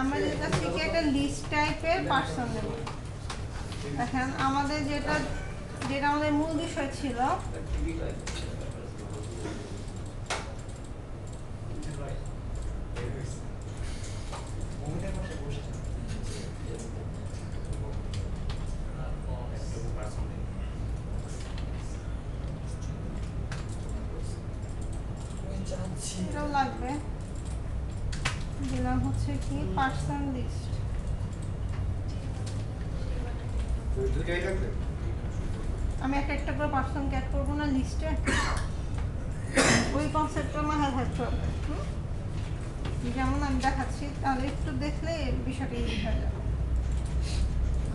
আমরা যেটা থেকে একটা লিস্ট টাইপের পার্সন নেব। দেখেন আমাদের যেটা আমাদের মূল বিষয় ছিল এটাও লাগবে, দিলাম হচ্ছে কি পার্সন লিস্ট। আমি একটা করে পার্সনকে অ্যাড করবো না লিস্টে, ওই কনসেপ্টটা মাথায় থাকতে হবে। যেমন আমি দেখাচ্ছি, তাহলে একটু দেখলে বিষয়টা ইজি হয়ে যাবে।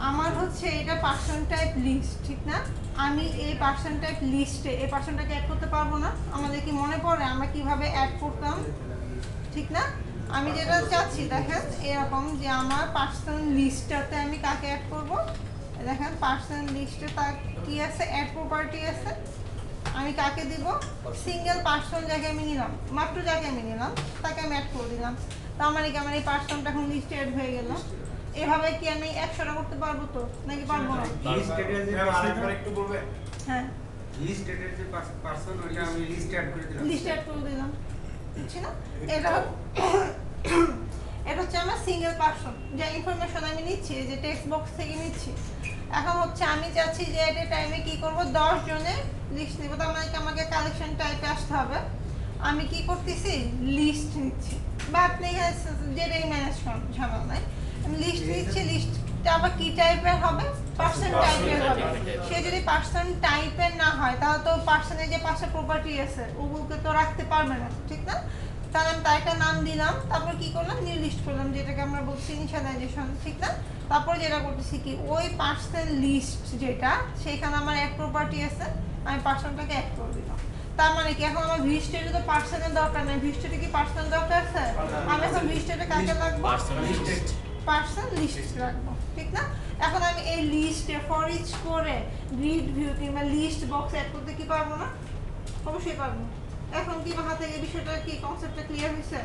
আমার হচ্ছে এটা পার্সন টাইপ লিস্ট, ঠিক না? আমি এই পার্সন টাইপ লিস্টে এই পার্সনটাকে অ্যাড করতে পারবো না। আমাদের কি মনে পড়ে আমরা কিভাবে অ্যাড করতাম, ঠিক না? আমি যেটা চাচ্ছি দেখেন এরকম যে আমার পার্সন লিস্টটাতে আমি কাকে অ্যাড করব। দেখেন পার্সন লিস্টে তার কি আছে, অ্যাড প্রপার্টি আছে। আমি কাকে দিব, সিঙ্গেল পার্সন যাকে আমি নিলাম, মাত্র যাকে আমি নিলাম তাকে আমি অ্যাড করে দিলাম। তার মানে কি আমার এই পার্সনটা এখন লিস্টে অ্যাড হয়ে গেল। এভাবে কি আমি 100টা করতে পারবো তো, নাকি পারবো না? লিস্টেডের যে আরেকবার একটু বলবে। হ্যাঁ, লিস্টেডের যে পার্সন ওটা আমি লিস্টে অ্যাড করে দিলাম। লিস্টে অ্যাড করে দিলাম, বুঝছি না? এটা হচ্ছে আমার সিঙ্গেল পার্সন, যে ইনফরমেশন আমি নিচ্ছি, যে টেক্সট বক্স থেকে নিচ্ছি। এখন হচ্ছে আমি চাচ্ছি যে এট এ টাইমে কি করব, 10 জনের লিস্ট নিব। তার মানে কি আমাকে কালেকশন টাইপে আসতে হবে। আমি কি করতেছি, লিস্ট নিচ্ছি, বা আপনি যেটাই ম্যানেজ করেন ঝামেলা নাই। আমি লিস্ট নিচ্ছি, লিস্টটা আবার কি টাইপের হবে, পার্সন টাইপের হবে। সে যদি পার্সন টাইপের না হয় তাহলে তো পার্সনের যে 5টা প্রপার্টি আছে ওগুলোকে তো রাখতে পারবে না, ঠিক না? তাহলে আমি তার একটা নাম দিলাম, তারপর কি করলাম, নিউ লিস্ট করলাম, যেটাকে আমরা বলছি ইনিশিয়ালাইজেশন, ঠিক না? তারপর যেটা করতেছি কি, ওই পার্সন লিস্ট যেটা, সেখানে আমার এক প্রপার্টি আছে, আমি পার্সনটাকে অ্যাড করে দিলাম। তার মানে কি এখন আমার ভিস্টের তো পার্সনের দরকার নেই, ভিস্টের কি পার্সনের দরকার আছে? আমি এখন ভিস্টের কাকে রাখবো, পার্সন লিস্ট রাখবো, ঠিক না? এখন আমি এই লিস্টে ফর ইচ করে গ্রিড ভিউ কিংবা লিস্ট বক্স অ্যাড করতে কি পারবো না? অবশ্যই পারবো। এখন কি মাথা থেকে বিষয়টা কি কনসেপ্টটা ক্লিয়ার হয়েছে?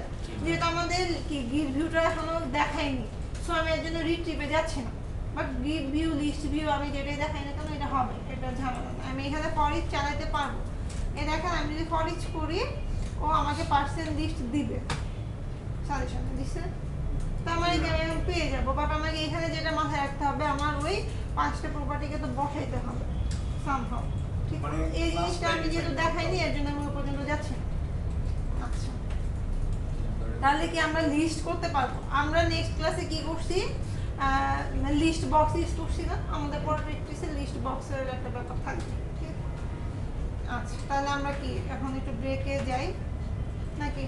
যেহেতু আমাদের কি গ্রিড ভিউটা এখনো দেখায়নি, সো আমি এর জন্য রিট্রিভে যাচ্ছি না। But grid view, list view আমি যেটাই দেখাই না কেন এটা হবে, এটা ঝামেলা না। আমি এখানে ফর ইচ চালাতে পারবো। এই দেখেন আমি যদি ফর ইচ করি, ও আমাকে পার্সন লিস্ট দিবে, সাজেশনে দিছে। তার মানে কি আমি পেয়ে যাবো। বাট আমাকে এখানে যেটা মাথায় রাখতে হবে, আমার ওই 5টা প্রপার্টিকে তো বসাইতে হবে সামহাউ, ঠিক? এই জিনিসটা আমি যেহেতু দেখাইনি এর জন্য আমি ওই পর্যন্ত যাচ্ছি। আচ্ছা, তাহলে কি আমরা লিস্ট করতে পারবো? আমরা নেক্সট ক্লাসে কি করছি, লিস্ট বক্স ইউজ করছি না? আমাদের পরের প্র্যাকটিসে লিস্ট বক্সের একটা ব্যাপার থাকবে, ঠিক? আচ্ছা, তাহলে আমরা কি এখন একটু ব্রেকে যাই নাকি?